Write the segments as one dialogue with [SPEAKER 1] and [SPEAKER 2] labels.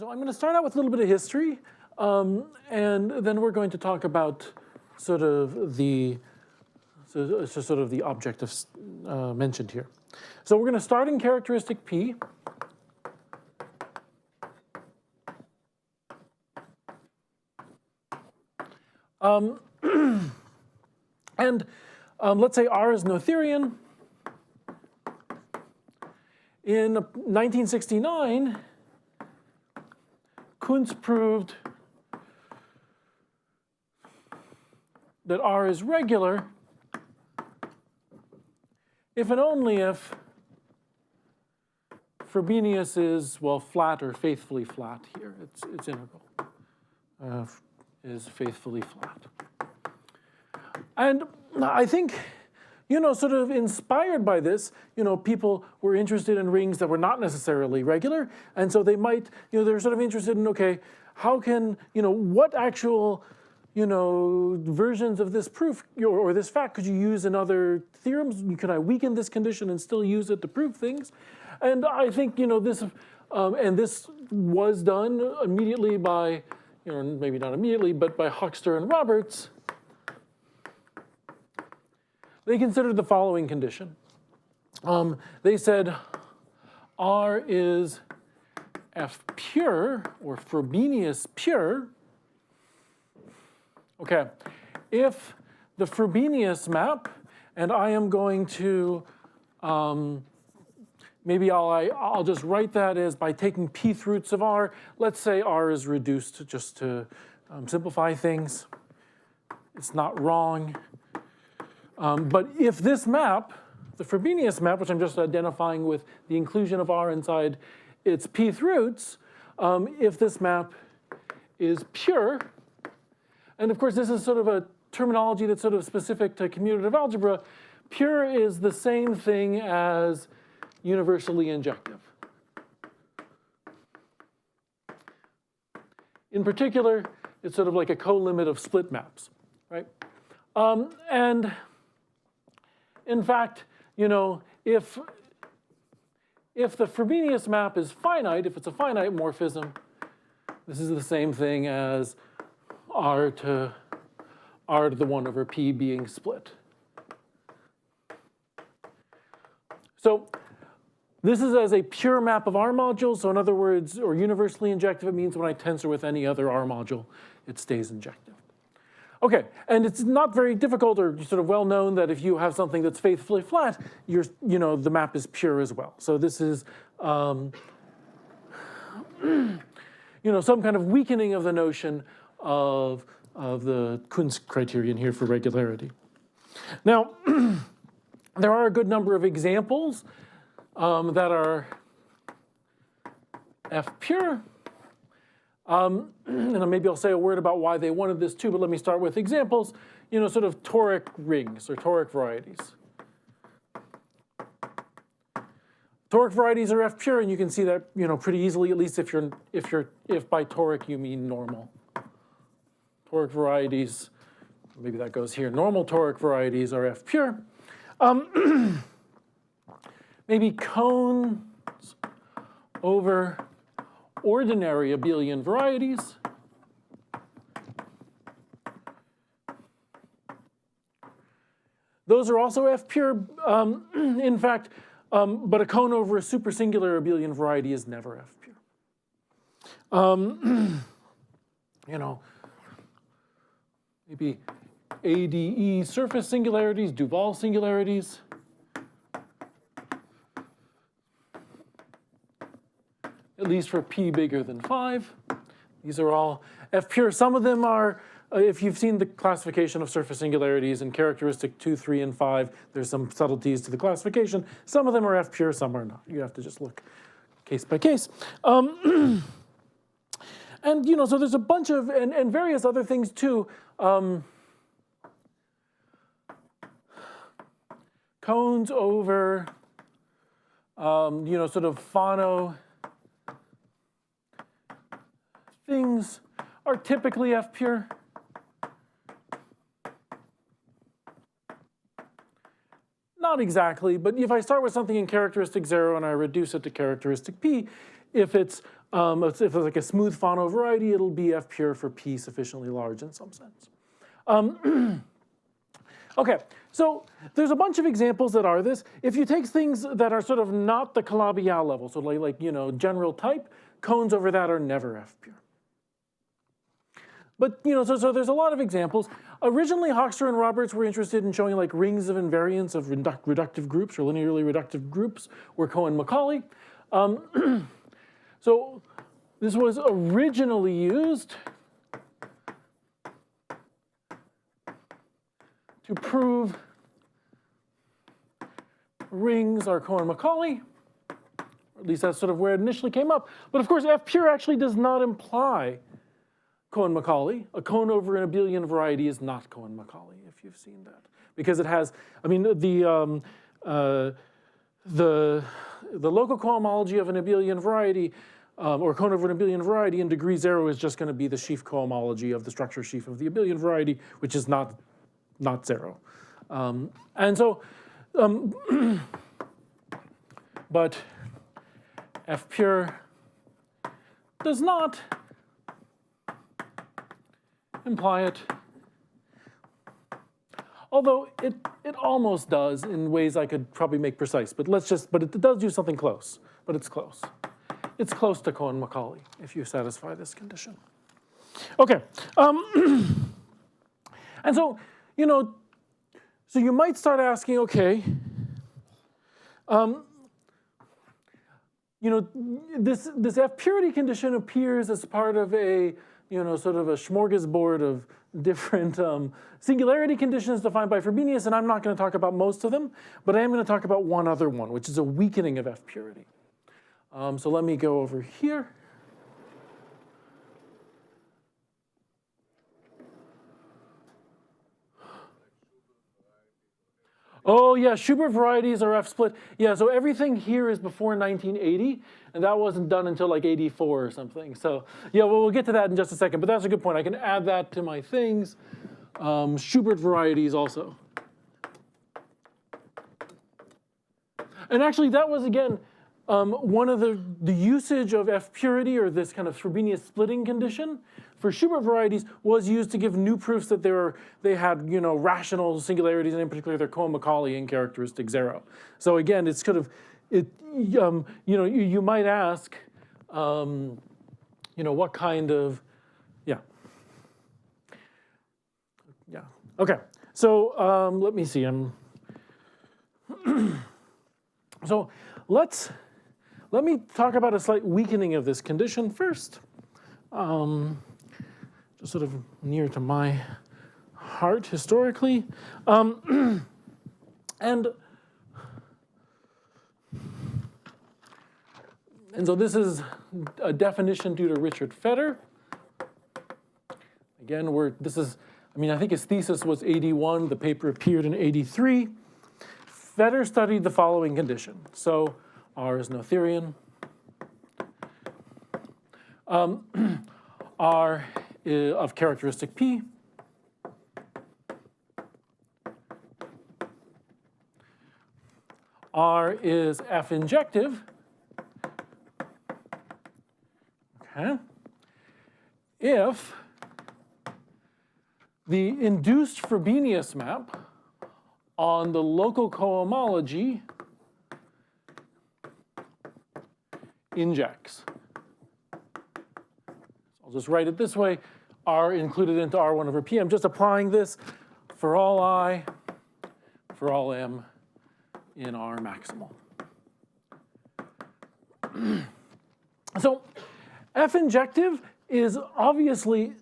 [SPEAKER 1] So I'm going to start out with a little bit of history, and then we're going to talk about sort of the objectives mentioned here. So we're going to start in characteristic P. Let's say R is Noetherian. In 1969, Kuntz proved that R is regular if and only if Frobenius is, well, flat or faithfully flat here. It's integral is faithfully flat. And I think, sort of inspired by this, people were interested in rings that were not necessarily regular. And so they might, they're sort of interested in, okay, how can, what actual, versions of this proof or this fact could you use in other theorems? Could I weaken this condition and still use it to prove things? And I think, this, and this was done immediately by, maybe not immediately, but by Hochster and Roberts. They considered the following condition. They said R is F pure, or Frobenius pure. Okay, if the Frobenius map, and I am going to, maybe I'll just write that as by taking pth roots of R. Let's say R is reduced just to simplify things. It's not wrong. But if this map, the Frobenius map, which I'm just identifying with the inclusion of R inside its pth roots, if this map is pure, and of course this is sort of a terminology that's sort of specific to commutative algebra, pure is the same thing as universally injective. In particular, it's sort of like a co-limit of split maps, right? And in fact, if the Frobenius map is finite, if it's a finite morphism, this is the same thing as R to the 1 over P being split. So this is as a pure map of R modules. So in other words, or universally injective, it means when I tensor with any other R module, it stays injective. Okay, and it's not very difficult or sort of well known that if you have something that's faithfully flat, the map is pure as well. So this is, some kind of weakening of the notion of the Kuntz criterion here for regularity. Now, there are a good number of examples that are F pure. And maybe I'll say a word about why they wanted this too, but let me start with examples, sort of toric rings or toric varieties. Toric varieties are F pure, and you can see that, pretty easily, at least if by toric you mean normal. Toric varieties, maybe that goes here. Normal toric varieties are F pure. Maybe cones over ordinary abelian varieties. Those are also F pure, in fact, but a cone over a supersingular abelian variety is never F pure. Maybe ADE surface singularities, Duval singularities. At least for P bigger than 5. These are all F pure. Some of them are, if you've seen the classification of surface singularities in characteristic 2, 3, and 5, there's some subtleties to the classification. Some of them are F pure, some are not. You have to just look case by case. And, so there's a bunch of, and various other things too. Cones over, sort of phono things are typically F pure. Not exactly, but if I start with something in characteristic 0 and I reduce it to characteristic P, if it's If it's like a smooth Fano variety, it'll be F pure for P sufficiently large in some sense. Okay, so there's a bunch of examples that are this. If you take things that are sort of not the Calabi-Yau level, so like general type, cones over that are never F pure. But so there's a lot of examples. Originally, Hochster and Roberts were interested in showing like rings of invariance of reductive groups or linearly reductive groups were Cohen-Macaulay. So this was originally used to prove rings are Cohen-Macaulay. At least that's sort of where it initially came up. But of course, F pure actually does not imply Cohen-Macaulay. A cone over an abelian variety is not Cohen-Macaulay, if you've seen that. Because it has, I mean, the local cohomology of an abelian variety, or cone over an abelian variety in degree 0 is just going to be the sheaf cohomology of the structure sheaf of the abelian variety, which is not 0. And so, but F pure does not imply it, although it almost does in ways I could probably make precise, but it does do something close, but it's close. It's close to Cohen-Macaulay if you satisfy this condition. Okay, and so, so you might start asking, okay, this F purity condition appears as part of a, sort of a smorgasbord of different singularity conditions defined by Frobenius, and I'm not going to talk about most of them, but I am going to talk about one other one, which is a weakening of F purity. So let me go over here. Oh yeah, Schubert varieties are F split. Yeah, so everything here is before 1980, and that wasn't done until like 84 or something. So yeah, well, we'll get to that in just a second, but that's a good point. I can add that to my things. Schubert varieties also. And actually that was, again, one of the usage of F purity, or this kind of Frobenius splitting condition for Schubert varieties, was used to give new proofs that they had rational singularities, and in particular their Cohen-Macaulay in characteristic 0. So again, it's kind of you might ask what kind of okay. So let me see. So let me talk about a slight weakening of this condition first. Just sort of near to my heart historically. And so this is a definition due to Richard Fetter. Again, I think his thesis was 81. The paper appeared in 83. Fetter studied the following condition. So R is Noetherian. R is of characteristic P. R is F injective. Okay. If the induced Frobenius map on the local cohomology injects. I'll just write it this way, R included into R1 over P. I'm just applying this for all I, for all M in R maximal. So F injective is obviously,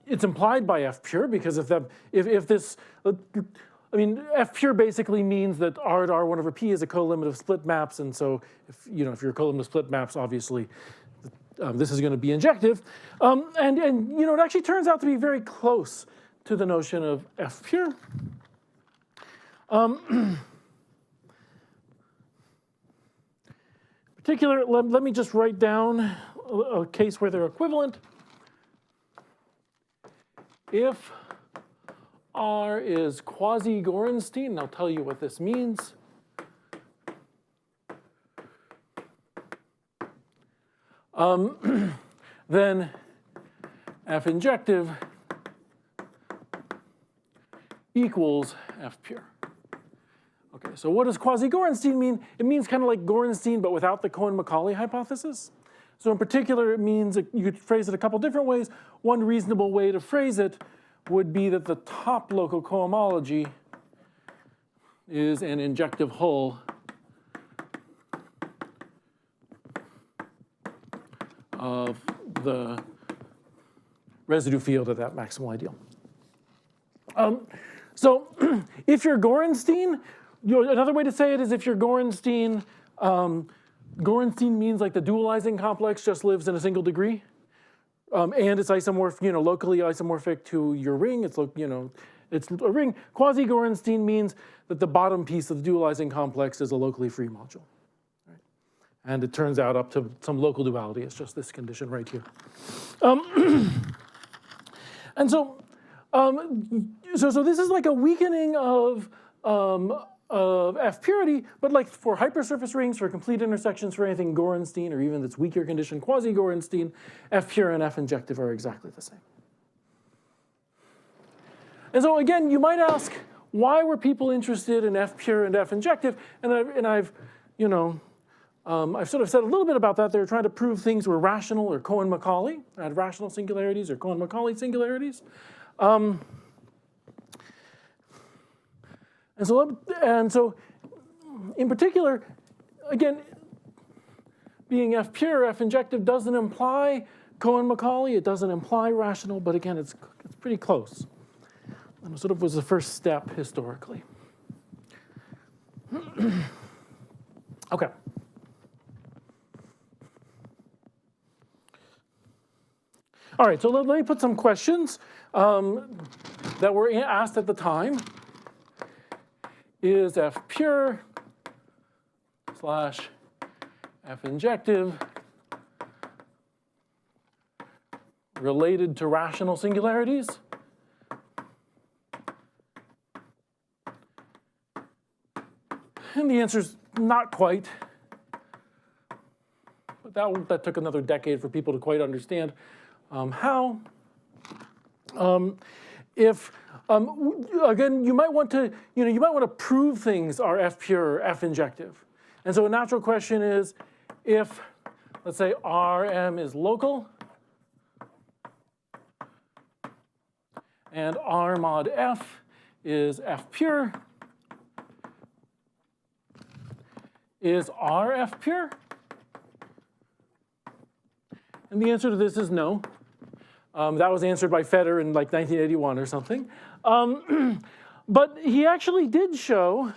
[SPEAKER 1] it's implied by F pure, because if this, F pure basically means that R to R1 over P is a colimit of split maps, and so if you're a colimit of split maps, obviously this is going to be injective, and it actually turns out to be very close to the notion of F pure. In particular, let me just write down a case where they're equivalent. If R is quasi-Gorenstein, and I'll tell you what this means. then F injective equals F pure. Okay, so what does quasi-Gorenstein mean? It means kind of like Gorenstein, but without the Cohen-Macaulay hypothesis. So in particular, it means you could phrase it a couple different ways. One reasonable way to phrase it would be that the top local cohomology is an injective hull of the residue field of that maximal ideal. So if you're Gorenstein, another way to say it is if you're Gorenstein, Gorenstein means like the dualizing complex just lives in a single degree, and it's isomorphic, locally isomorphic to your ring. It's it's a ring. Quasi-Gorenstein means that the bottom piece of the dualizing complex is a locally free module, right? And it turns out up to some local duality. It's just this condition right here. And so this is like a weakening of F purity, but like for hypersurface rings, for complete intersections, for anything Gorenstein, or even this weaker condition, quasi-Gorenstein, F pure and F injective are exactly the same. And so again, you might ask, why were people interested in F pure and F injective? And I've sort of said a little bit about that. They were trying to prove things were rational or Cohen-Macaulay, had rational singularities or Cohen-Macaulay singularities. And so in particular, again, being F pure, F injective doesn't imply Cohen-Macaulay. It doesn't imply rational, but again, it's pretty close. And it sort of was the first step historically. Okay. All right, so let me put some questions that were asked at the time. Is F pure / F injective related to rational singularities? And the answer is not quite. But that took another decade for people to quite understand how. Again, you might want to prove things are F pure or F injective. And so a natural question is, if, let's say, Rm is local, and R mod F is F pure, is R F pure? And the answer to this is no. That was answered by Feder in like 1981 or something. But he actually did show,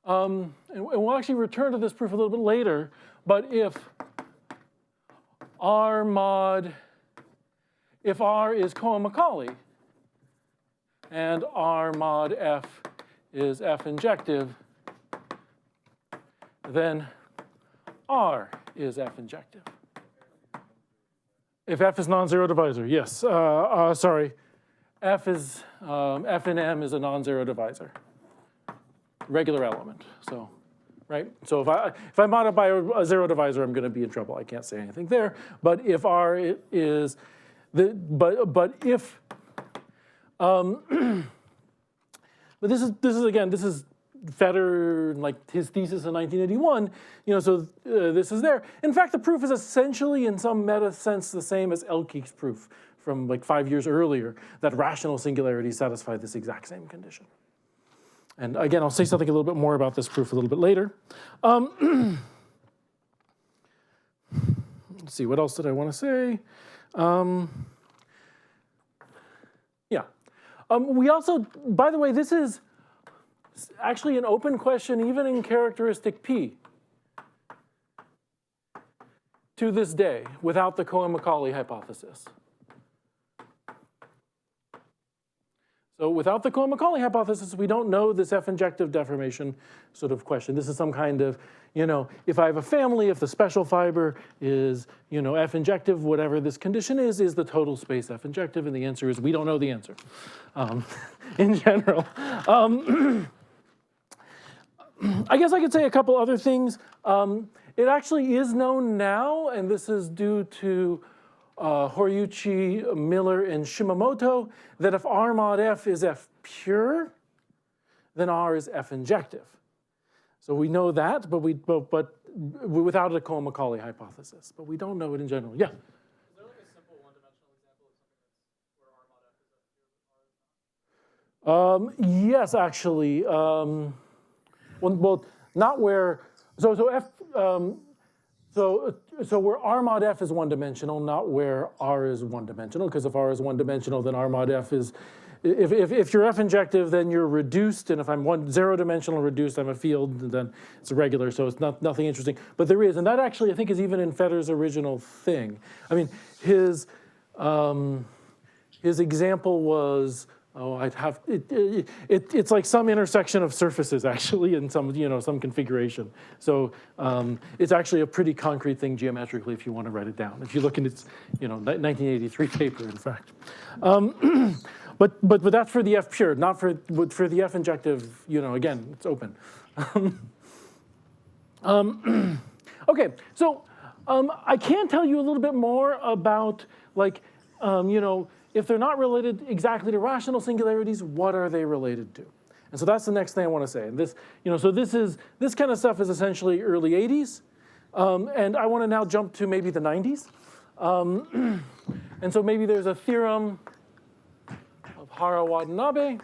[SPEAKER 1] and we'll actually return to this proof a little bit later, but if R is Cohen-Macaulay, and R mod F is F injective, then R is F injective. If F is non-zero divisor, yes. Sorry, F in M is a non-zero divisor, regular element. So, right. So if I modify a zero divisor, I'm going to be in trouble. I can't say anything there. But if R is but this is Feder, like his thesis in 1981, so this is there. In fact, the proof is essentially, in some meta sense, the same as Elki's proof from like 5 years earlier, that rational singularities satisfy this exact same condition. And again, I'll say something a little bit more about this proof a little bit later. Let's see, what else did I want to say? We also, by the way, this is actually an open question even in characteristic P to this day without the Cohen-Macaulay hypothesis. So without the Cohen-Macaulay hypothesis, we don't know this F injective deformation sort of question. This is some kind of, if I have a family, if the special fiber is, F injective, whatever this condition is the total space F injective? And the answer is we don't know the answer in general. I guess I could say a couple other things. It actually is known now, and this is due to Horiuchi, Miller, and Shimamoto, that if R mod F is F pure, then R is F injective. So we know that, but without a Cohen-Macaulay hypothesis. But we don't know it in general. Yeah?
[SPEAKER 2] Is there like a simple one-dimensional example of something where R mod F is F pure, but R is not?
[SPEAKER 1] Yes, actually. Well, not where. So where R mod F is one-dimensional, not where R is one-dimensional. Because if R is one-dimensional, then R mod F is. If you're F injective, then you're reduced, and if I'm zero-dimensional reduced, I'm a field, and then it's a regular, so it's nothing interesting. But there is, and that actually I think is even in Fetter's original thing. I mean, his example was, it's like some intersection of surfaces actually, in some configuration. So it's actually a pretty concrete thing geometrically if you want to write it down. If you look in its 1983 paper, in fact. But that's for the F pure, not for the F injective. Again, it's open. Okay, so I can tell you a little bit more about if they're not related exactly to rational singularities, what are they related to? And so that's the next thing I want to say. And this, so this kind of stuff is essentially early 80s, and I want to now jump to maybe the 90s. And so maybe there's a theorem of Hara Watanabe,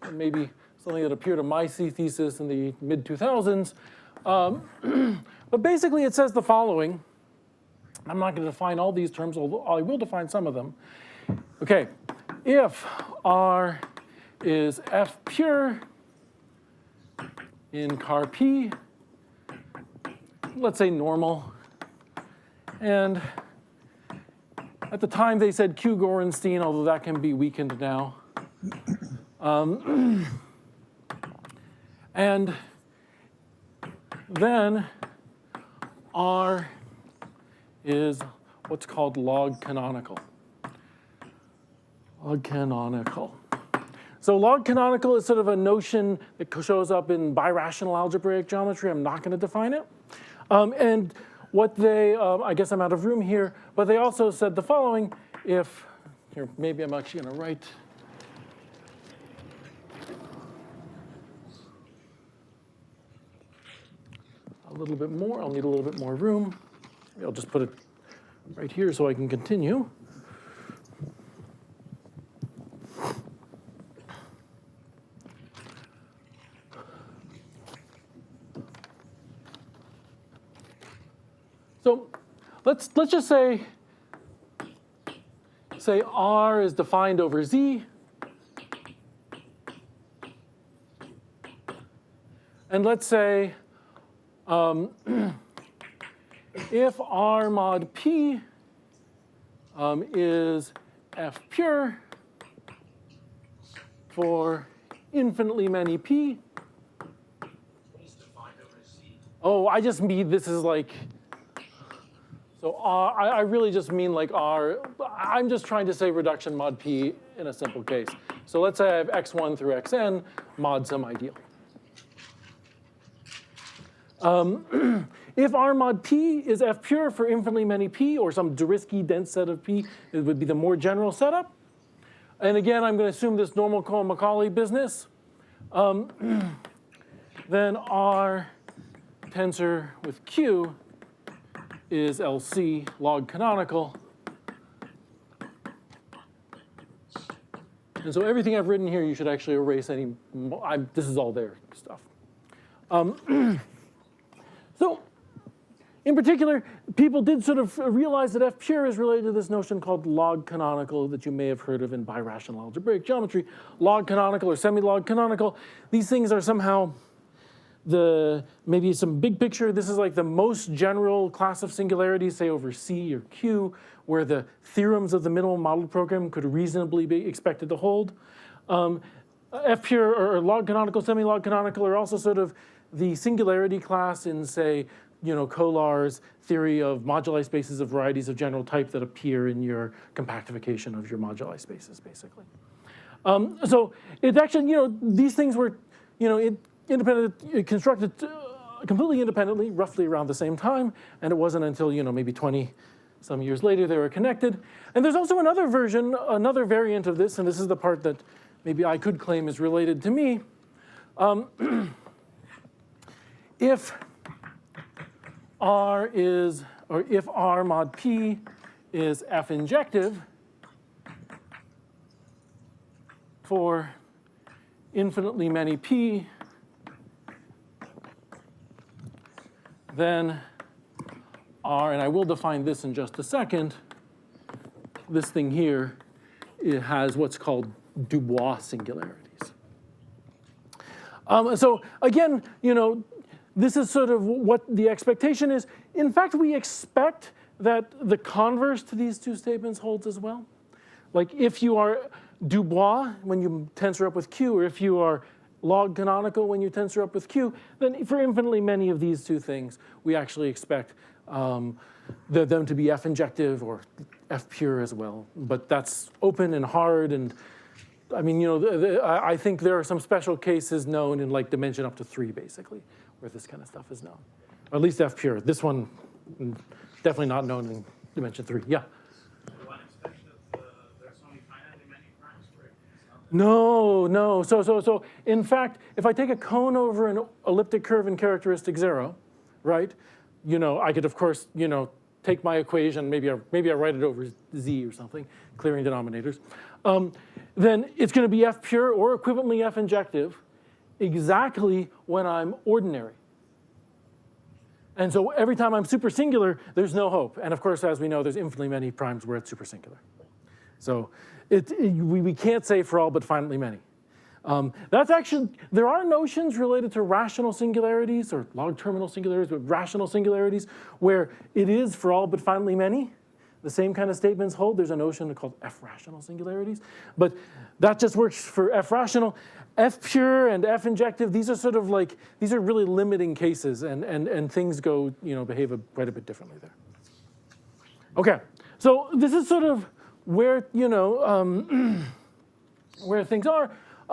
[SPEAKER 1] and maybe something that appeared in my C thesis in the mid-2000s. But basically it says the following. I'm not going to define all these terms, although I will define some of them. Okay, if R is F pure in car P, let's say normal, and at the time they said Q Gorenstein, although that can be weakened now. And then R is what's called log canonical. Log canonical. So log canonical is sort of a notion that shows up in birational algebraic geometry. I'm not going to define it. And what they, I guess I'm out of room here, but they also said the following. If, here, maybe I'm actually going to write. A little bit more. I'll need a little bit more room. Maybe I'll just put it right here so I can continue. So let's just say R is defined over Z. And let's say if R mod P is F pure for infinitely many P.
[SPEAKER 2] What is defined over Z?
[SPEAKER 1] Oh, I just mean this is like, so R, I really just mean like R. I'm just trying to say reduction mod P in a simple case. So let's say I have x1 through xn mod some ideal. If R mod P is F pure for infinitely many P, or some Zariski dense set of P, it would be the more general setup. And again, I'm going to assume this normal Cohen-Macaulay business. Then R tensor with Q is LC log canonical. And so everything I've written here, you should actually erase any, this is all their stuff. So in particular, people did sort of realize that F pure is related to this notion called log canonical that you may have heard of in birational algebraic geometry. Log canonical or semi-log canonical. These things are somehow maybe some big picture. This is like the most general class of singularities, say over C or Q, where the theorems of the minimal model program could reasonably be expected to hold. F pure or log canonical, semi-log canonical are also sort of the singularity class in, say, Kolar's theory of moduli spaces of varieties of general type that appear in your compactification of your moduli spaces, basically. So it actually, these things were, constructed completely independently, roughly around the same time, and it wasn't until, maybe 20 some years later they were connected. And there's also another version, another variant of this, and this is the part that maybe I could claim is related to me. If R is, or if R mod P is F injective for infinitely many P, then R, and I will define this in just a second, this thing here, it has what's called Dubois singularities. So again, this is sort of what the expectation is. In fact, we expect that the converse to these two statements holds as well. Like if you are Dubois when you tensor up with Q, or if you are log canonical when you tensor up with Q, then for infinitely many of these two things, we actually expect them to be F injective or F pure as well. But that's open and hard, and I mean, I think there are some special cases known in like dimension up to 3, basically, where this kind of stuff is known. Or at least F pure. This one, definitely not known in dimension 3. Yeah?
[SPEAKER 3] One expects that there's only finitely many primes for it.
[SPEAKER 1] No. So in fact, if I take a cone over an elliptic curve in characteristic 0, right? I could of course, take my equation, maybe I write it over Z or something, clearing denominators. Then it's going to be F pure or equivalently F injective exactly when I'm ordinary. And so every time I'm super singular, there's no hope. And of course, as we know, there's infinitely many primes where it's super singular. So we can't say for all but finitely many. That's actually, there are notions related to rational singularities or log terminal singularities, but rational singularities where it is for all but finitely many. The same kind of statements hold. There's a notion called F rational singularities, but that just works for F rational. F pure and F injective, these are sort of like, these are really limiting cases, and things go, behave quite a bit differently there. Okay, so this is sort of where, where things are.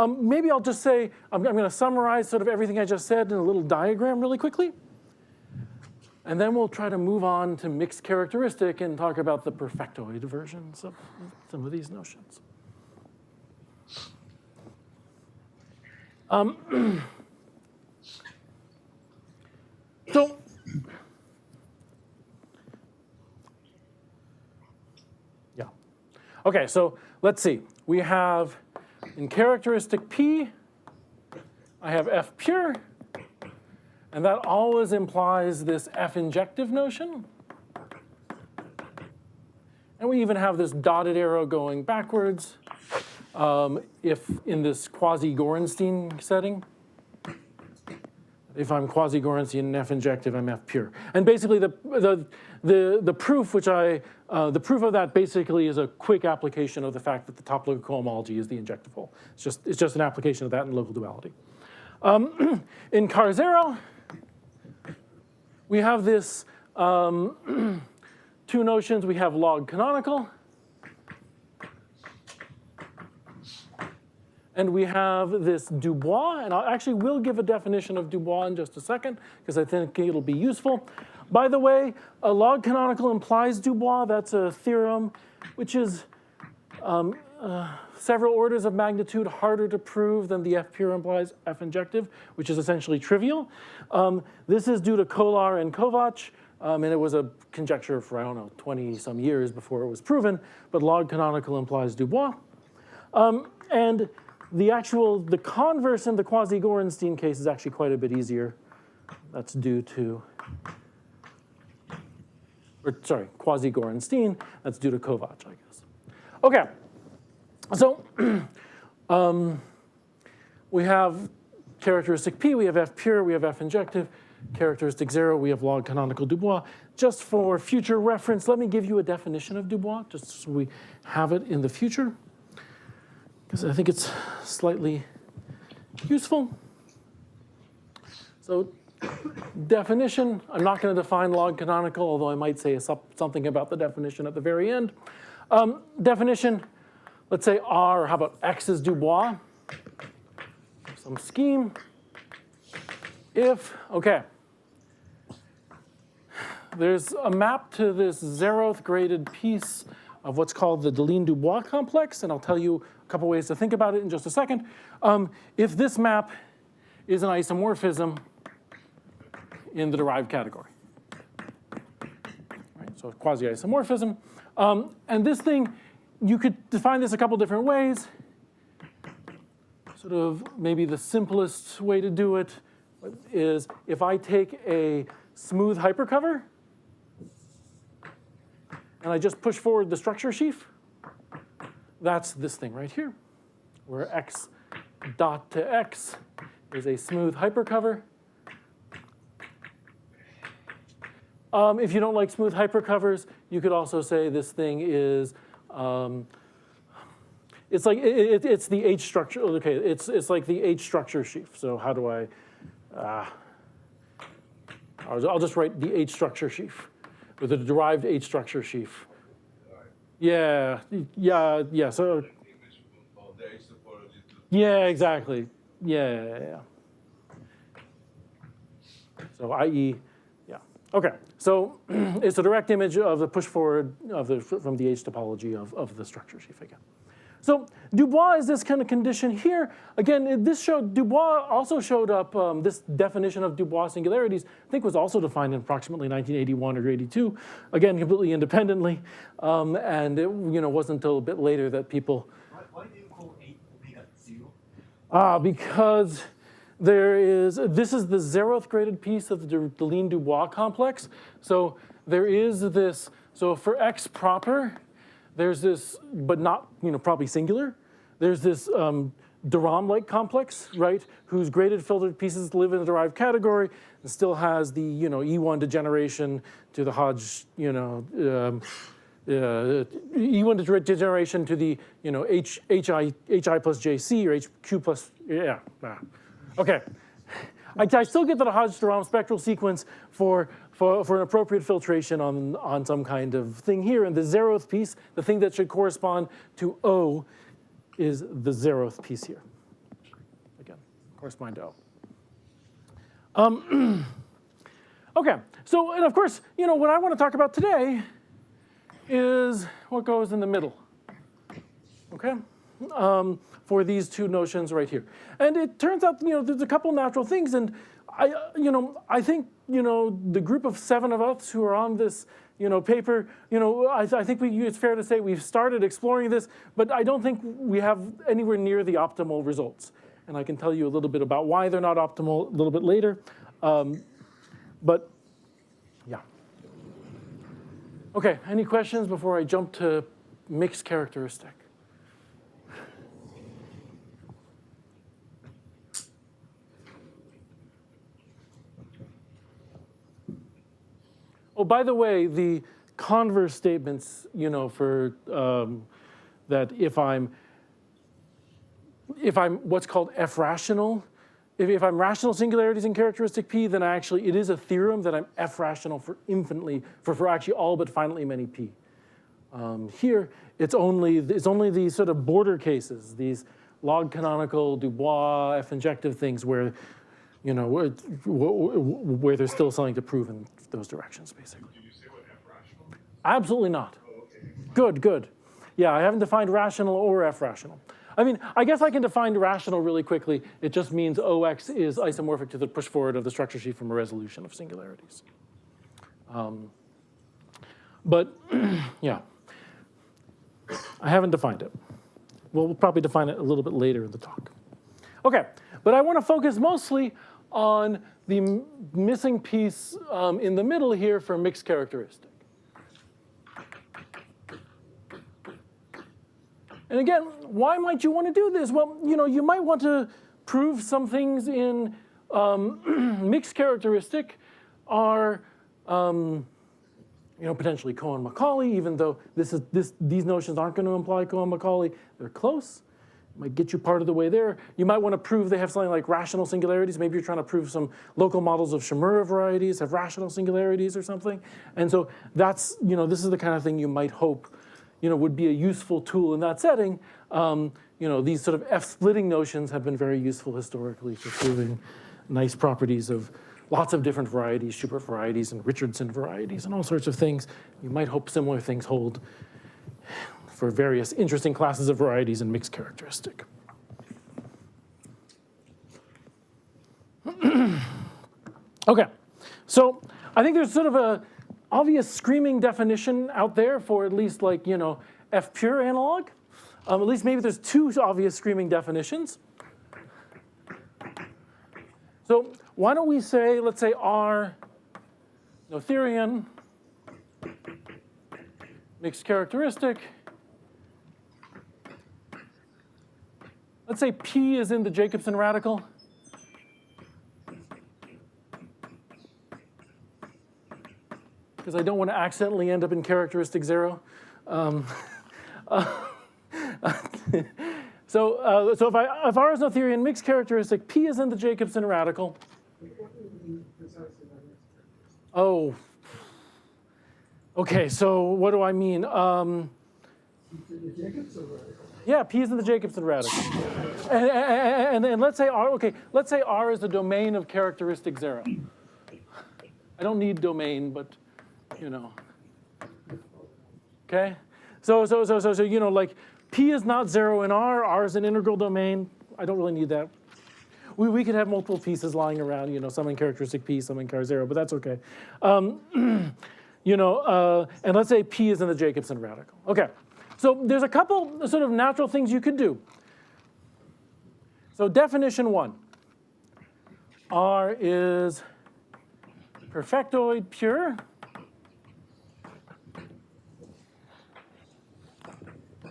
[SPEAKER 1] Maybe I'll just say, I'm going to summarize sort of everything I just said in a little diagram really quickly. And then we'll try to move on to mixed characteristic and talk about the perfectoid versions of some of these notions. Okay, so let's see. We have in characteristic P, I have F pure. And that always implies this F injective notion. And we even have this dotted arrow going backwards if in this quasi-Gorenstein setting. If I'm quasi-Gorenstein and F injective, I'm F pure. And basically the proof the proof of that basically is a quick application of the fact that the topological cohomology is the injective hole. It's just an application of that in local duality. In Car 0, we have this two notions. We have log canonical, and we have this Dubois. And I actually will give a definition of Dubois in just a second, because I think it'll be useful. By the way, a log canonical implies Dubois. That's a theorem which is several orders of magnitude harder to prove than the F pure implies F injective, which is essentially trivial. This is due to Kolar and Kovac, and it was a conjecture for, 20 some years before it was proven, but log canonical implies Dubois. And the converse in the quasi-Gorenstein case is actually quite a bit easier. That's due to, quasi-Gorenstein, that's due to Kovac, I guess. Okay. So we have characteristic P, we have F pure, we have F injective. Characteristic 0, we have log canonical Dubois. Just for future reference, let me give you a definition of Dubois, just so we have it in the future, because I think it's slightly useful. So definition, I'm not going to define log canonical, although I might say something about the definition at the very end. Definition, let's say R, or how about X is Dubois? Some scheme. okay, there's a map to this 0th graded piece of what's called the Deligne-Dubois complex, and I'll tell you a couple ways to think about it in just a second. If this map is an isomorphism in the derived category, right? So quasi-isomorphism. And this thing, you could define this a couple different ways. Sort of maybe the simplest way to do it is if I take a smooth hypercover and I just push forward the structure sheaf, that's this thing right here, where x dot to x is a smooth hypercover. If you don't like smooth hypercovers, you could also say this thing is, it's like, it's the H structure, okay, it's like the H structure sheaf. So how do I, I'll just write the H structure sheaf, or the derived H structure sheaf. Yeah, so. Yeah, exactly. Yeah. So i.e., yeah. Okay, so it's a direct image of the push forward of from the H topology of the structure sheaf again. So Dubois is this kind of condition here. Again, Dubois also showed up, this definition of Dubois singularities, I think was also defined in approximately 1981 or 82, again, completely independently. And it wasn't until a bit later that people.
[SPEAKER 4] Why do you call 8 omega 0?
[SPEAKER 1] Because this is the 0th graded piece of the Deligne-Dubois complex. So there is this, so for X proper, there's this, but not probably singular, there's this de Rham-like complex, right, whose graded filtered pieces live in the derived category and still has the E1 degeneration to the Hodge, E1 degeneration to the HI plus JC or HQ plus, yeah. Okay. I still get the Hodge de Rham spectral sequence for an appropriate filtration on some kind of thing here. And the 0th piece, the thing that should correspond to O, is the 0th piece here. Again, correspond to O. Okay, so, and of course, what I want to talk about today is what goes in the middle, okay? For these two notions right here. And it turns out, there's a couple natural things, and I think, the group of 7 of us who are on this, paper, I think it's fair to say we've started exploring this, but I don't think we have anywhere near the optimal results. And I can tell you a little bit about why they're not optimal a little bit later. But yeah. Okay, any questions before I jump to mixed characteristic? Oh, by the way, the converse statements, for that if I'm what's called F rational, if I'm rational singularities in characteristic P, then it is a theorem that I'm F rational for infinitely, for actually all but finitely many P. Here, it's only these sort of border cases, these log canonical, Dubois, F injective things where, where there's still something to prove in those directions, basically.
[SPEAKER 3] Did you say what F rational?
[SPEAKER 1] Absolutely not.
[SPEAKER 3] Oh, okay.
[SPEAKER 1] Good. Yeah, I haven't defined rational or F rational. I mean, I guess I can define rational really quickly. It just means OX is isomorphic to the push forward of the structure sheaf from a resolution of singularities. But yeah, I haven't defined it. We'll probably define it a little bit later in the talk. Okay, but I want to focus mostly on the missing piece in the middle here for mixed characteristic. And again, why might you want to do this? Well, you might want to prove some things in mixed characteristic are potentially Cohen-Macaulay, even though these notions aren't going to imply Cohen-Macaulay. They're close. Might get you part of the way there. You might want to prove they have something like rational singularities. Maybe you're trying to prove some local models of Shimura varieties have rational singularities or something. And so that's, this is the kind of thing you might hope, would be a useful tool in that setting. These sort of F-splitting notions have been very useful historically for proving nice properties of lots of different varieties, Schubert varieties and Richardson varieties and all sorts of things. You might hope similar things hold for various interesting classes of varieties and mixed characteristic. Okay, so I think there's sort of a obvious screaming definition out there for at least like, you know, F pure analog. At least maybe there's two obvious screaming definitions. So why don't we say, let's say R Noetherian, mixed characteristic. Let's say P is in the Jacobson radical. Because I don't want to accidentally end up in characteristic 0. So if R is Noetherian mixed characteristic, P is in the Jacobson radical. Oh. Okay, so what do I mean? Yeah, P is in the Jacobson radical. And let's say R, okay, let's say R is the domain of characteristic 0. I don't need domain, but you know. Okay? So you know, like P is not 0 in R is an integral domain. I don't really need that. We could have multiple pieces lying around, you know, some in characteristic P, some in char 0, but that's okay. You know, and let's say P is in the Jacobson radical. Okay, so there's a couple sort of natural things you could do. So definition 1, R is perfectoid pure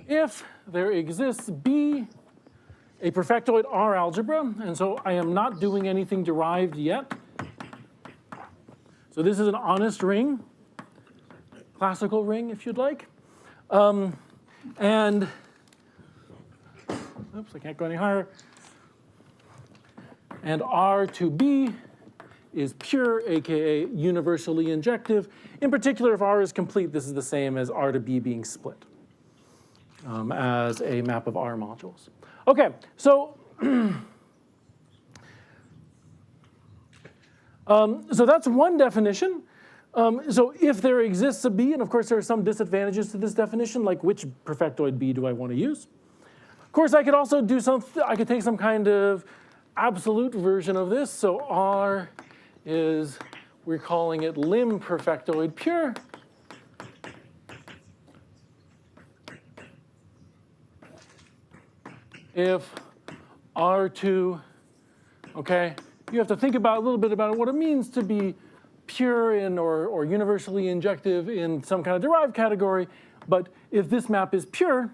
[SPEAKER 1] if there exists B, a perfectoid R algebra, and so I am not doing anything derived yet. So this is an honest ring, classical ring if you'd like. And, oops, I can't go any higher. And R to B is pure, aka universally injective. In particular, if R is complete, this is the same as R to B being split. As a map of R modules. Okay, so so that's one definition. So if there exists a B, and of course there are some disadvantages to this definition, like which perfectoid B do I want to use? Of course, I could also do I could take some kind of absolute version of this. So R is, we're calling it lim perfectoid pure. If R2, okay, you have to think about a little bit about what it means to be pure in or universally injective in some kind of derived category. But if this map is pure,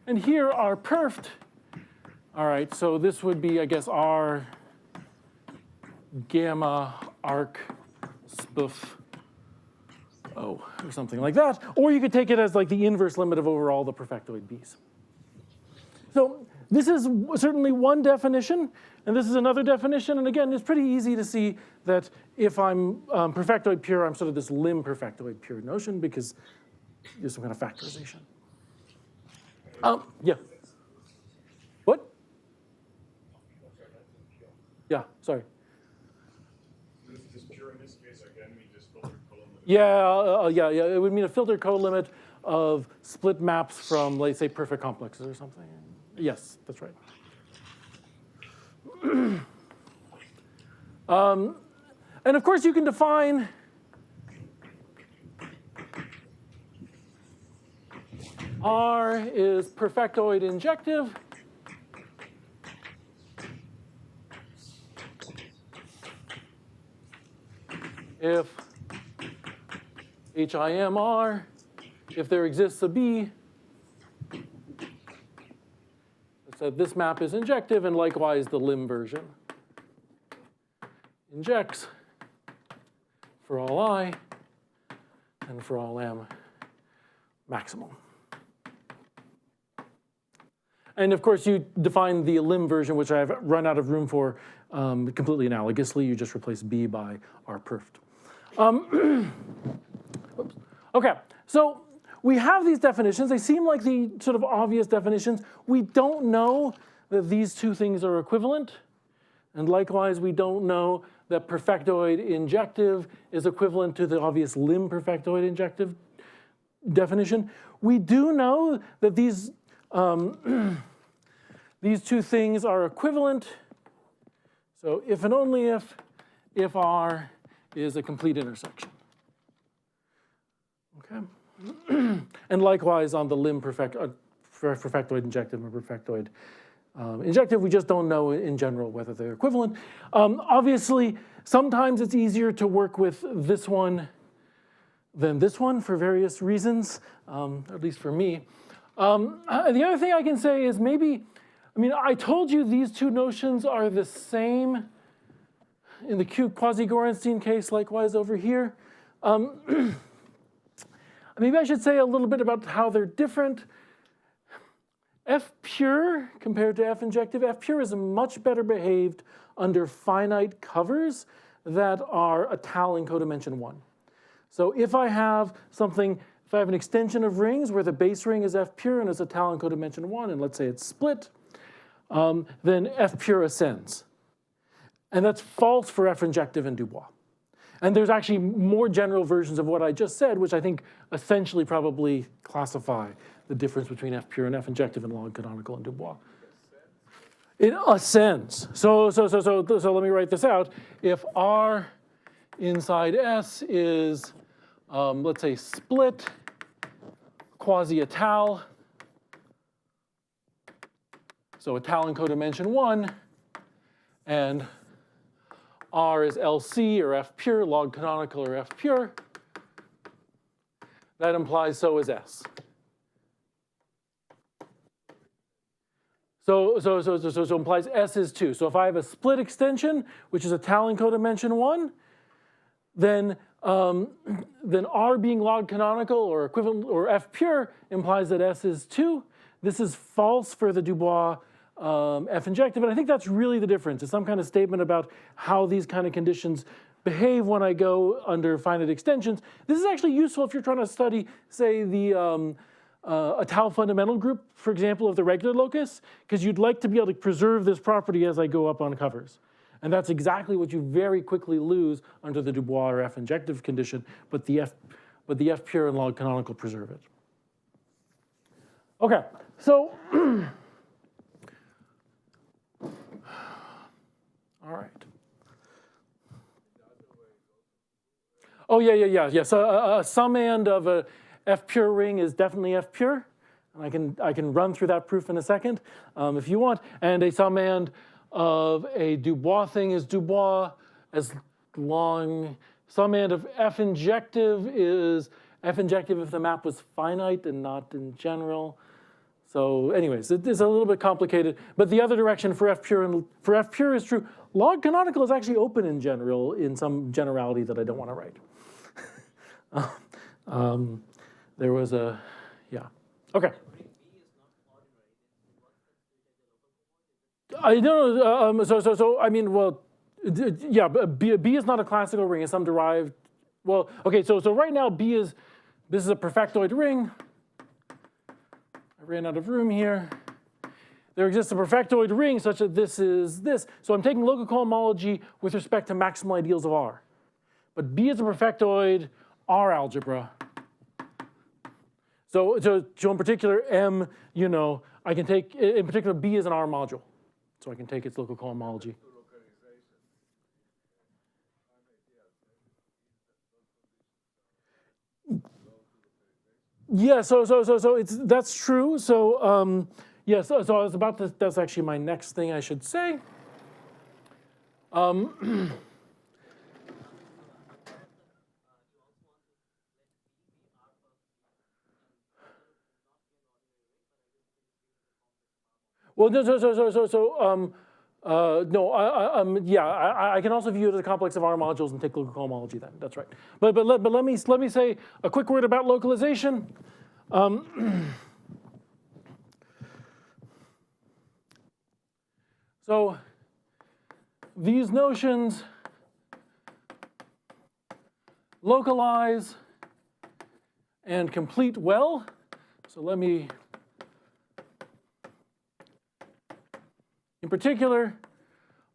[SPEAKER 1] and here R perft, all right, so this would be, I guess, R gamma arc spoof O or something like that. Or you could take it as like the inverse limit of over all the perfectoid B's. So this is certainly one definition, and this is another definition. And again, it's pretty easy to see that if I'm perfectoid pure, I'm sort of this lim perfectoid pure notion because there's some kind of factorization. Yeah. What? Yeah, sorry.
[SPEAKER 3] Does pure in this case again mean just filtered colimit?
[SPEAKER 1] Yeah, it would mean a filtered colimit of split maps from, let's say, perfect complexes or something. Yes, that's right. And of course, you can define R is perfectoid injective if HIM R, if there exists a B, so this map is injective, and likewise the lim version injects for all I and for all M maximum. And of course, you define the lim version, which I've run out of room for, completely analogously. You just replace B by R perft. Oops. Okay, so we have these definitions. They seem like the sort of obvious definitions. We don't know that these two things are equivalent. And likewise, we don't know that perfectoid injective is equivalent to the obvious limb perfectoid injective definition. We do know that these two things are equivalent. So if and only if R is a complete intersection. Okay. And likewise on the limb perfectoid injective and perfectoid injective, we just don't know in general whether they're equivalent. Obviously, sometimes it's easier to work with this one than this one for various reasons, at least for me. The other thing I can say is maybe, I told you these two notions are the same in the quasi-Gorenstein case, likewise over here. Maybe I should say a little bit about how they're different. F pure compared to F injective, F pure is much better behaved under finite covers that are a tal in codimension 1. So if I have an extension of rings where the base ring is F pure and is a tal in codimension 1, and let's say it's split, then F pure ascends. And that's false for F injective and Dubois. And there's actually more general versions of what I just said, which I think essentially probably classify the difference between F pure and F injective in log canonical and Dubois. It ascends. So let me write this out. If R inside S is, let's say, split, quasi-a-tal, so a tal in codimension 1, and R is LC or F pure, log canonical or F pure, that implies so is S. So implies S is 2. So if I have a split extension, which is a tal in codimension 1, then R being log canonical or equivalent or F pure implies that S is 2. This is false for the Dubois F injective, and I think that's really the difference. It's some kind of statement about how these kind of conditions behave when I go under finite extensions. This is actually useful if you're trying to study, say, a tau fundamental group, for example, of the regular locus, because you'd like to be able to preserve this property as I go up on covers. And that's exactly what you very quickly lose under the Dubois or F injective condition, but the F pure and log canonical preserve it. Okay, so all right. Oh, yeah. So a summand of a F pure ring is definitely F pure. And I can run through that proof in a second if you want. And a summand of a Dubois thing is Dubois as long. Summand of F injective is F injective if the map was finite and not in general. So anyways, it is a little bit complicated, but the other direction for F pure is true. Log canonical is actually open in general in some generality that I don't want to write. There was a, yeah, okay. I don't know. Yeah, B is not a classical ring. It's some derived. Well, okay. So right now this is a perfectoid ring. I ran out of room here. There exists a perfectoid ring such that this is this. So I'm taking local cohomology with respect to maximal ideals of R. But B is a perfectoid R algebra. So in particular, M, I can take, in particular, B is an R module. So I can take its local cohomology. Yeah, so that's true. So yeah, so I was about to, that's actually my next thing I should say. Well, I can also view it as a complex of R modules and take local cohomology then. That's right. But let me say a quick word about localization. So these notions localize and complete well. So let me, in particular,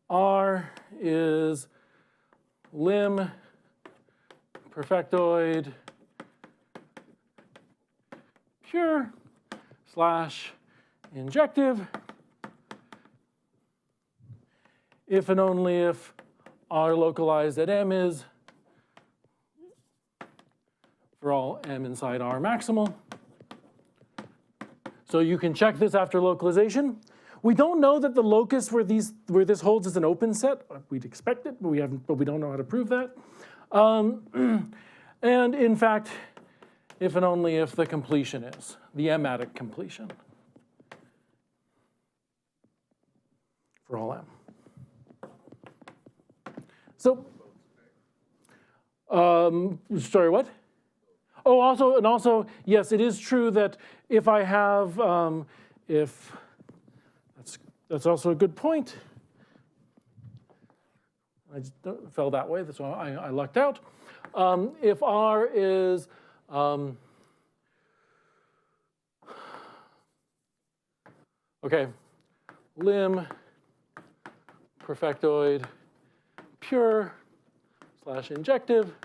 [SPEAKER 1] R is lim perfectoid pure slash injective if and only if R localized at M is for all M inside R maximal. So you can check this after localization. We don't know that the locus where this holds is an open set. We'd expect it, but we don't know how to prove that. And in fact, if and only if the completion is the M-matic completion for all M. So, sorry, what? Oh, also, yes, it is true that if I have, that's also a good point. I just fell that way, that's why I lucked out. If R is, okay, lim perfectoid pure slash injective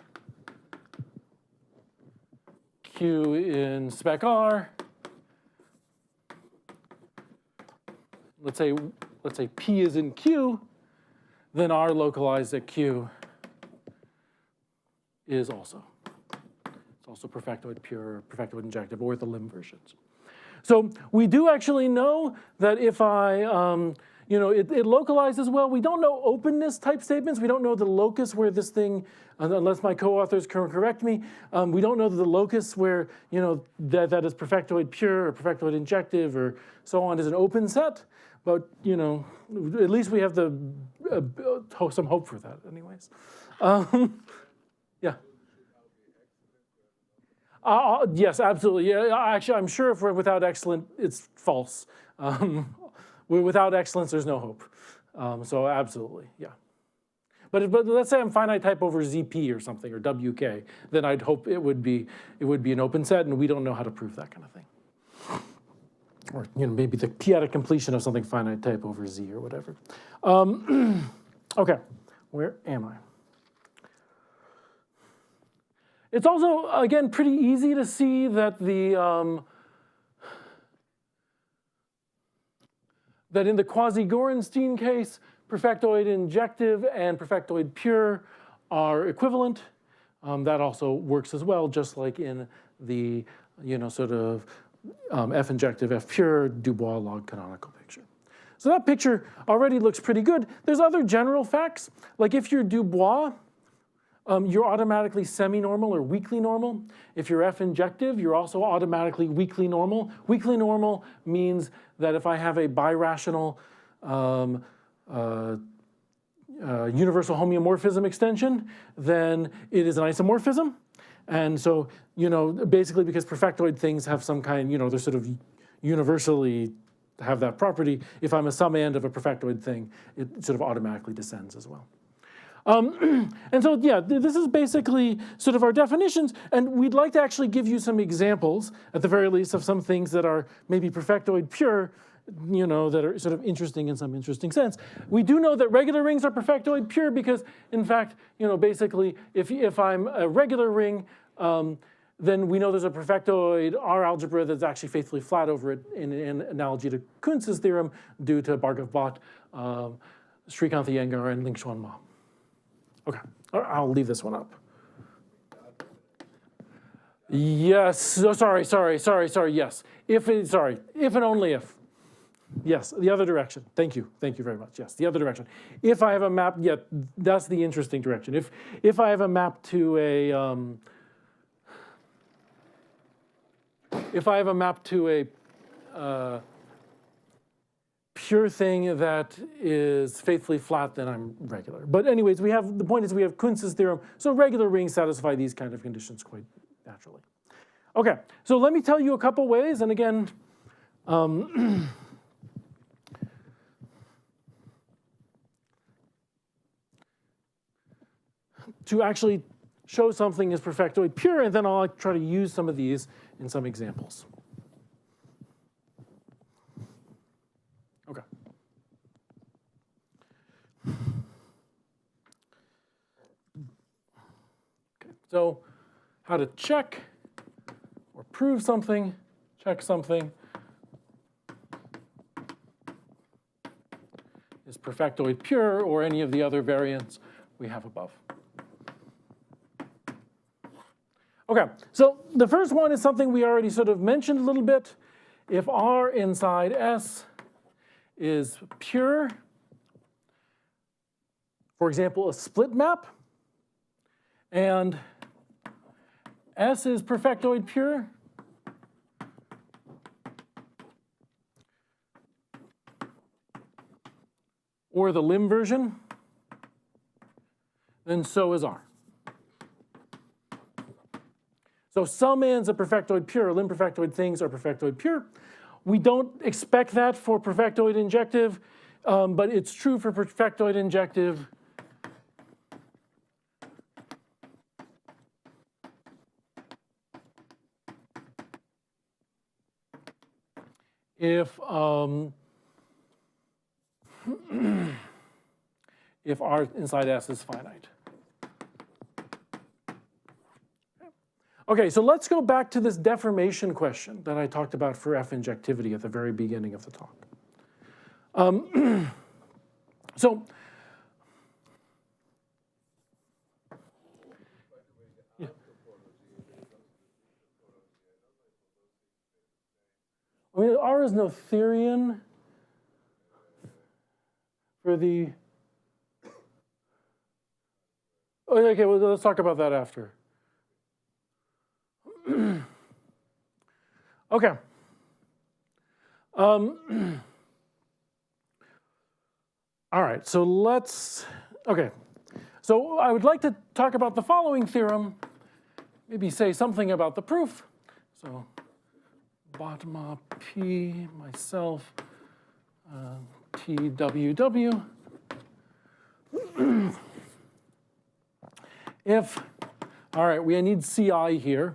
[SPEAKER 1] Q in spec R. Let's say P is in Q, then R localized at Q is also. It's also perfectoid pure, perfectoid injective, or the lim versions. So we do actually know that if I, it localizes well. We don't know openness type statements. We don't know the locus where this thing, unless my co-authors can correct me, we don't know the locus where, that is perfectoid pure or perfectoid injective or so on is an open set. But, at least we have some hope for that anyways. Yeah. Yes, absolutely. Yeah, actually, I'm sure if we're without excellent, it's false. Without excellence, there's no hope. So absolutely, yeah. But let's say I'm finite type over ZP or something, or WK, then I'd hope it would be an open set, and we don't know how to prove that kind of thing. Or maybe the p-adic completion of something finite type over Z or whatever. Okay, where am I? It's also, again, pretty easy to see that that in the quasi-Gorenstein case, perfectoid injective and perfectoid pure are equivalent. That also works as well, just like in the sort of F injective, F pure, Dubois log canonical picture. So that picture already looks pretty good. There's other general facts, like if you're Dubois, you're automatically semi-normal or weakly normal. If you're F injective, you're also automatically weakly normal. Weakly normal means that if I have a birational universal homeomorphism extension, then it is an isomorphism. And so, basically because perfectoid things have some kind, they're sort of universally have that property. If I'm a summand of a perfectoid thing, it sort of automatically descends as well. And so, yeah, this is basically sort of our definitions, and we'd like to actually give you some examples, at the very least, of some things that are maybe perfectoid pure, that are sort of interesting in some interesting sense. We do know that regular rings are perfectoid pure because, in fact, basically, if I'm a regular ring, then we know there's a perfectoid R algebra that's actually faithfully flat over it in analogy to Kunz's theorem due to Bhargav-Bhatt, Srikanth Iyengar, and Ling-Chuan Ma. Okay, I'll leave this one up. Yes, oh, sorry, yes. If and only if. Yes, the other direction. Thank you very much. Yes, the other direction. If I have a map, yeah, that's the interesting direction. If I have a map to a pure thing that is faithfully flat, then I'm regular. But anyways, the point is we have Kunz's theorem, so regular rings satisfy these kind of conditions quite naturally. Okay, so let me tell you a couple ways, and again, to actually show something is perfectoid pure, and then I'll try to use some of these in some examples. Okay. So how to check or prove something, check something, is perfectoid pure or any of the other variants we have above. Okay, so the first one is something we already sort of mentioned a little bit. If R inside S is pure, for example, a split map, and S is perfectoid pure, or the lim version, then so is R. So some ends of perfectoid pure, lim perfectoid things are perfectoid pure. We don't expect that for perfectoid injective, but it's true for perfectoid injective. If if R inside S is finite. Okay, so let's go back to this deformation question that I talked about for F injectivity at the very beginning of the talk. So, yeah. I mean, R is Noetherian for the. Oh, okay, well, let's talk about that after. Okay. All right, so let's, okay. So I would like to talk about the following theorem, maybe say something about the proof. So bottom P, myself, TWW. If, all right, we need CI here.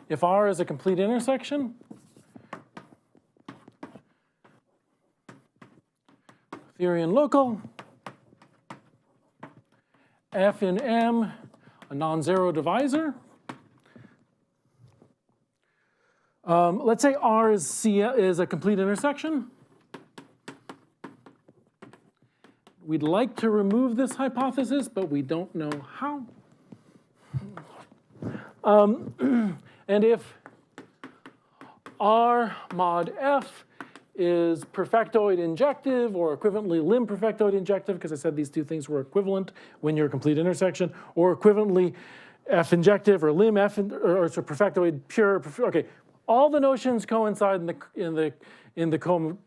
[SPEAKER 1] If R is a complete intersection, Noetherian local, F in M, a non-zero divisor. Let's say R is a complete intersection. We'd like to remove this hypothesis, but we don't know how. And if R mod F is perfectoid injective or equivalently lim perfectoid injective, because I said these two things were equivalent when you're a complete intersection, or equivalently F injective or lim F or so perfectoid pure. Okay, all the notions coincide in the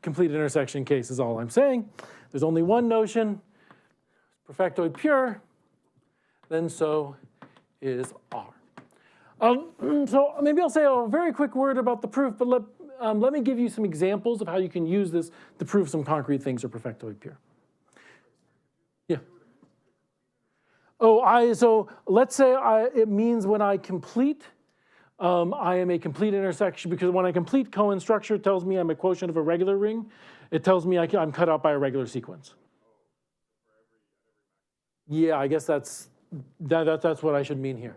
[SPEAKER 1] complete intersection case is all I'm saying. There's only one notion, perfectoid pure, then so is R. So maybe I'll say a very quick word about the proof, but let me give you some examples of how you can use this to prove some concrete things are perfectoid pure. Yeah. Oh, so let's say it means when I complete, I am a complete intersection, because when I complete Cohen structure, it tells me I'm a quotient of a regular ring. It tells me I'm cut out by a regular sequence. Yeah, I guess that's what I should mean here.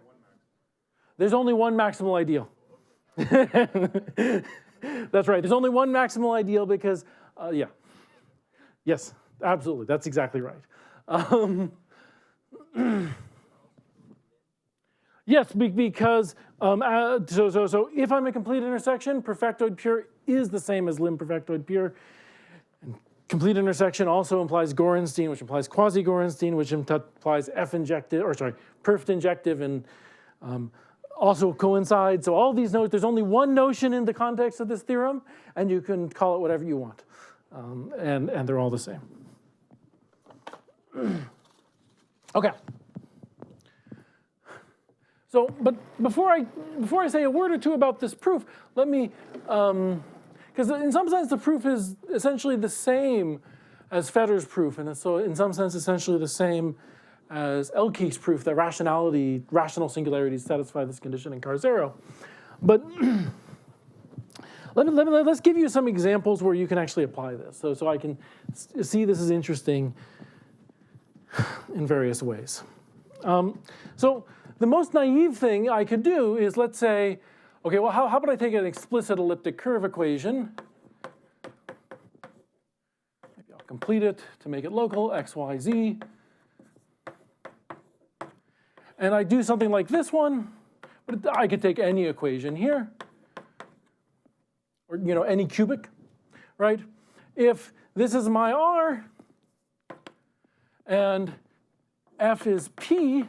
[SPEAKER 1] There's only one maximal ideal. That's right. There's only one maximal ideal because, yeah. Yes, absolutely. That's exactly right. Yes, because so if I'm a complete intersection, perfectoid pure is the same as lim perfectoid pure. And complete intersection also implies Gorenstein, which implies quasi-Gorenstein, which implies F injective, or sorry, perf injective, and also coincide. So all these notes, there's only one notion in the context of this theorem, and you can call it whatever you want. And they're all the same. Okay. So, but before I say a word or two about this proof, let me, because in some sense the proof is essentially the same as Fetter's proof, and so in some sense essentially the same as Elke's proof that rational singularities satisfy this condition in Car-0. But let's give you some examples where you can actually apply this, so I can see this is interesting in various ways. So the most naive thing I could do is, let's say, okay, well, how about I take an explicit elliptic curve equation? Maybe I'll complete it to make it local, x, y, z. And I do something like this one, but I could take any equation here, or any cubic, right? If this is my R, and F is P,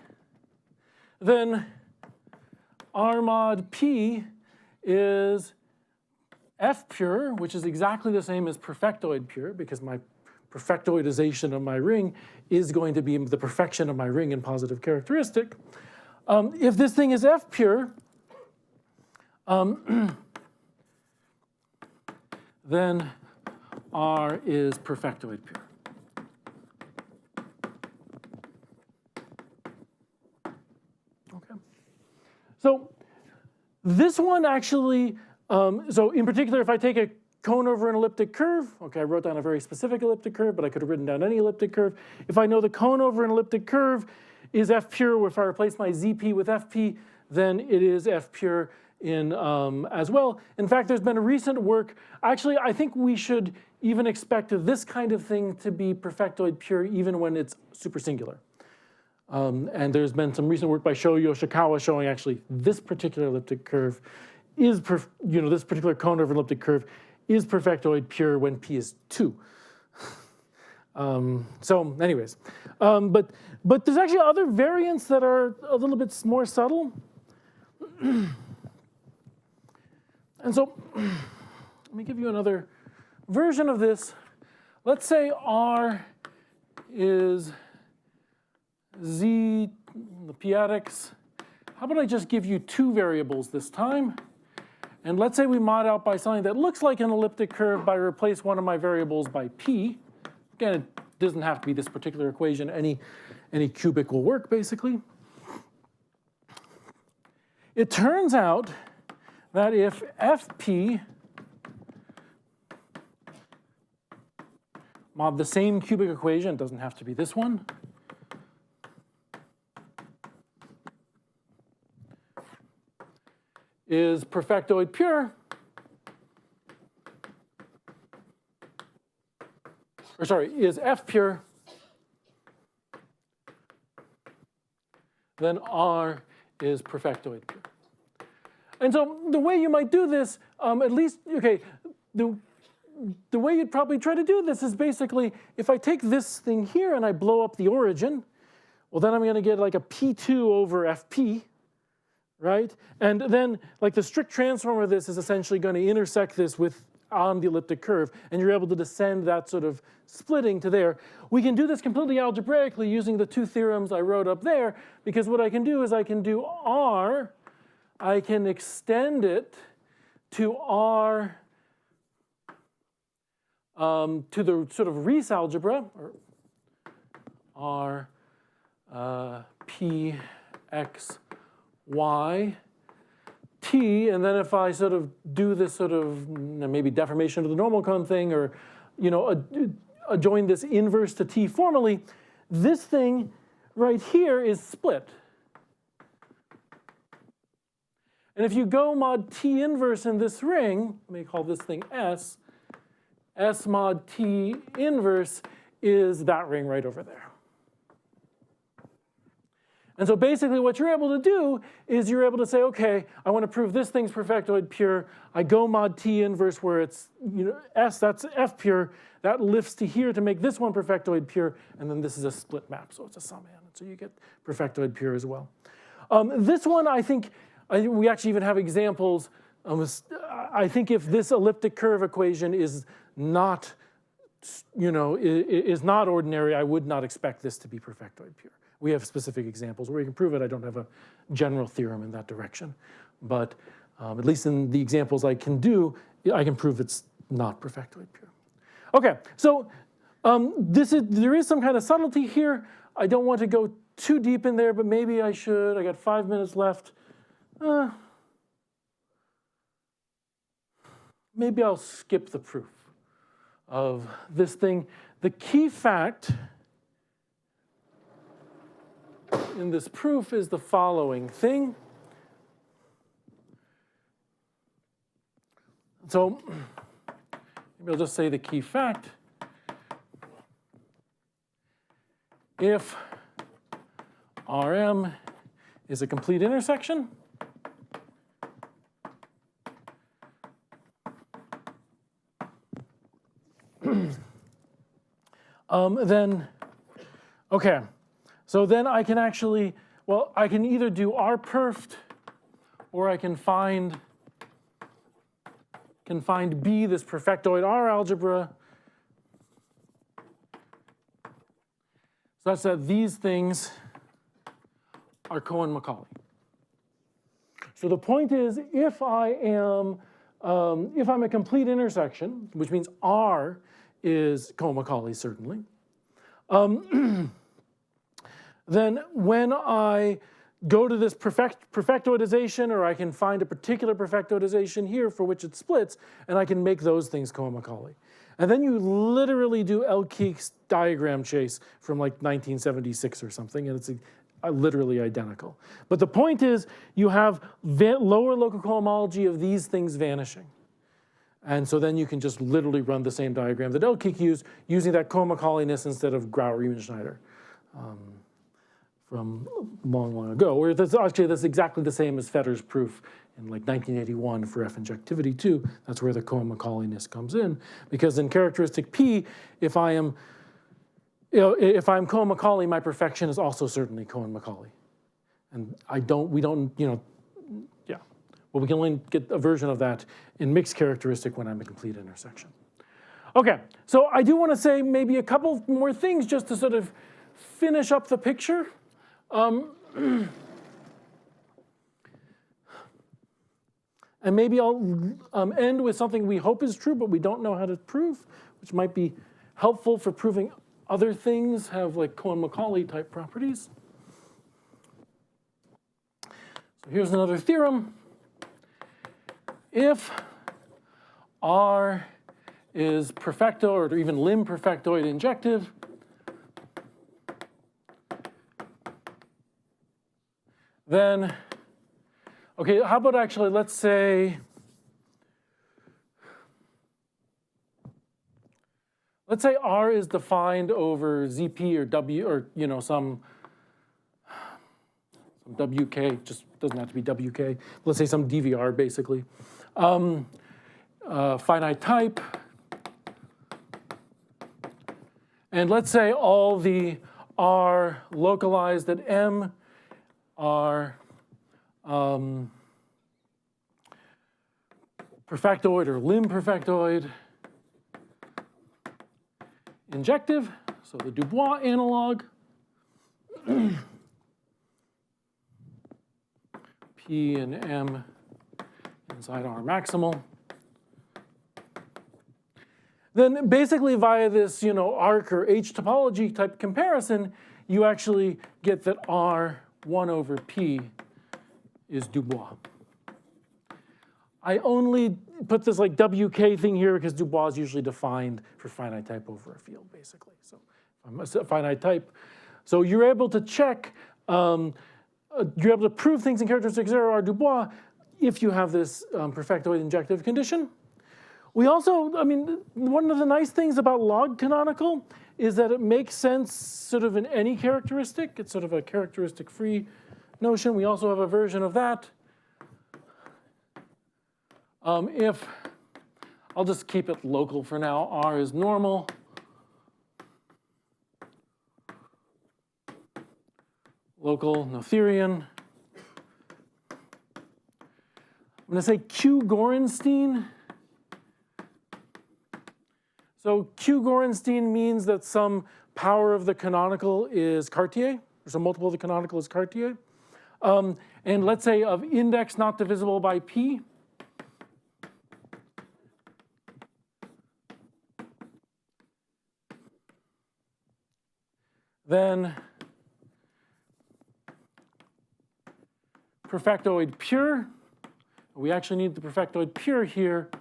[SPEAKER 1] then R mod P is F pure, which is exactly the same as perfectoid pure, because my perfectoidization of my ring is going to be the perfection of my ring in positive characteristic. If this thing is F pure, then R is perfectoid pure. Okay. So this one actually, so in particular, if I take a cone over an elliptic curve, okay, I wrote down a very specific elliptic curve, but I could have written down any elliptic curve. If I know the cone over an elliptic curve is F pure, or if I replace my ZP with FP, then it is F pure in as well. In fact, there's been a recent work, actually, I think we should even expect this kind of thing to be perfectoid pure even when it's supersingular. And there's been some recent work by Sho Yoshikawa showing actually this particular elliptic curve is, this particular cone over elliptic curve is perfectoid pure when P is 2. So anyways, but there's actually other variants that are a little bit more subtle. And so let me give you another version of this. Let's say R is Z, the p-adics. How about I just give you 2 variables this time? And let's say we mod out by something that looks like an elliptic curve by replace one of my variables by P. Again, it doesn't have to be this particular equation. Any cubic will work, basically. It turns out that if Fp mod the same cubic equation, it doesn't have to be this one, is perfectoid pure, or sorry, is F pure, then R is perfectoid pure. And so the way you might do this, at least, okay, the way you'd probably try to do this is basically, if I take this thing here and I blow up the origin, well, then I'm going to get like a P2 over Fp, right? And then like the strict transform of this is essentially going to intersect this with on the elliptic curve, and you're able to descend that sort of splitting to there. We can do this completely algebraically using the 2 theorems I wrote up there, because what I can do is I can do R, I can extend it to R to the sort of Riesz algebra, or R P X Y T, and then if I sort of do this sort of maybe deformation of the normal cone thing, or adjoin this inverse to T formally, this thing right here is split. And if you go mod T inverse in this ring, let me call this thing S, S mod T inverse is that ring right over there. And so basically what you're able to do is you're able to say, okay, I want to prove this thing's perfectoid pure. I go mod T inverse where it's S, that's F pure. That lifts to here to make this one perfectoid pure. And then this is a split map, so it's a summand. So you get perfectoid pure as well. This one, I think we actually even have examples. I think if this elliptic curve equation is not, is not ordinary, I would not expect this to be perfectoid pure. We have specific examples where we can prove it. I don't have a general theorem in that direction. But at least in the examples I can do, I can prove it's not perfectoid pure. Okay, so there is some kind of subtlety here. I don't want to go too deep in there, but maybe I should. I got 5 minutes left. Maybe I'll skip the proof of this thing. The key fact in this proof is the following thing. So maybe I'll just say the key fact. If Rm is a complete intersection, then, okay, so then I can actually, well, I can either do rperft or I can find B, this perfectoid R algebra, such that these things are Cohen-Macaulay. So the point is, if I'm a complete intersection, which means R is Cohen-Macaulay certainly, then when I go to this perfectoidization, or I can find a particular perfectoidization here for which it splits, and I can make those things Cohen-Macaulay. And then you literally do L-Keek's diagram chase from like 1976 or something, and it's literally identical. But the point is, you have lower local cohomology of these things vanishing. And so then you can just literally run the same diagram that L-Keek used, using that Cohen-Macaulayness instead of Grauer-Riemenschneider from long, long ago. Or that's exactly the same as Fetter's proof in like 1981 for F injectivity too. That's where the Cohen-Macaulayness comes in, because in characteristic P, if I'm Cohen-Macaulay, my perfection is also certainly Cohen-Macaulay. And we don't, yeah. Well, we can only get a version of that in mixed characteristic when I'm a complete intersection. Okay, so I do want to say maybe a couple more things just to sort of finish up the picture. And maybe I'll end with something we hope is true, but we don't know how to prove, which might be helpful for proving other things have like Cohen-Macaulay type properties. So here's another theorem. If R is perfectoid or even lim perfectoid injective, then, okay, how about actually, let's say R is defined over ZP or W, or some WK, just doesn't have to be WK. Let's say some DVR basically. Finite type. And let's say all the R localized at M are perfectoid or lim perfectoid injective, so the Dubois analog. P and M inside R maximal. Then basically via this, arc or H topology type comparison, you actually get that R 1 over P is Dubois. I only put this like WK thing here because Dubois is usually defined for finite type over a field, basically. So I'm a finite type. So you're able to check, you're able to prove things in characteristic 0 are Dubois if you have this perfectoid injective condition. We also, one of the nice things about log canonical is that it makes sense sort of in any characteristic. It's sort of a characteristic-free notion. We also have a version of that. If, I'll just keep it local for now, R is normal. Local, Noetherian. I'm going to say Q Gorenstein. So Q Gorenstein means that some power of the canonical is Cartier, or some multiple of the canonical is Cartier. And let's say of index not divisible by P. Then perfectoid pure. We actually need the perfectoid pure here.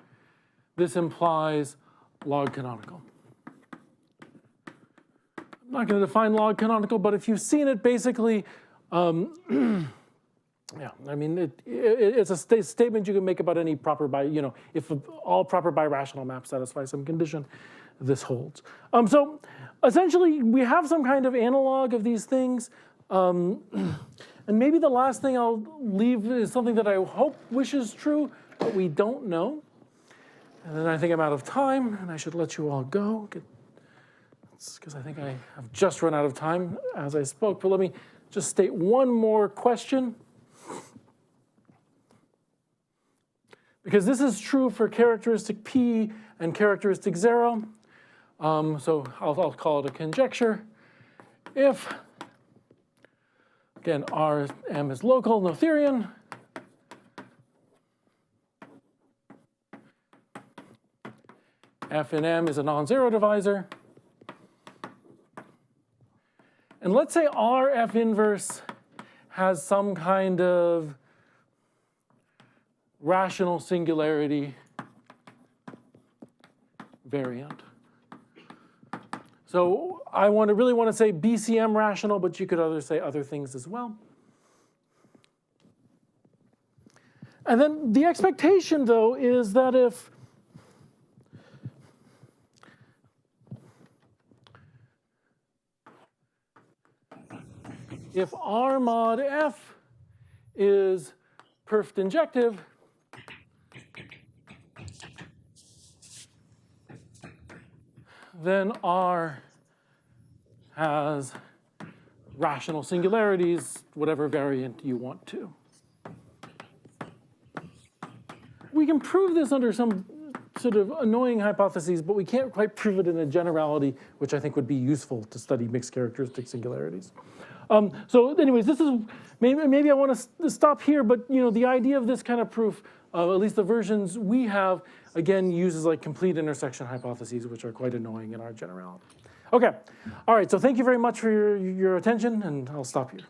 [SPEAKER 1] This implies log canonical. I'm not going to define log canonical, but if you've seen it, basically, Yeah, I mean, it's a statement you can make about any proper if all proper birational maps satisfy some condition, this holds. So essentially, we have some kind of analog of these things. And maybe the last thing I'll leave is something that I wish is true, but we don't know. And then I think I'm out of time, and I should let you all go, because I think I have just run out of time as I spoke. But let me just state one more question. Because this is true for characteristic P and characteristic 0. So I'll call it a conjecture. If, again, Rm is local, Noetherian, F in M is a non-zero divisor, and let's say R F inverse has some kind of rational singularity variant. So I really want to say BCM rational, but you could say other things as well. And then the expectation, though, is that if R mod F is perf injective, then R has rational singularities, whatever variant you want to. We can prove this under some sort of annoying hypotheses, but we can't quite prove it in a generality, which I think would be useful to study mixed characteristic singularities. So anyways, this is, maybe I want to stop here, but the idea of this kind of proof, at least the versions we have, again, uses like complete intersection hypotheses, which are quite annoying in our generality. Okay, all right, so thank you very much for your attention, and I'll stop here.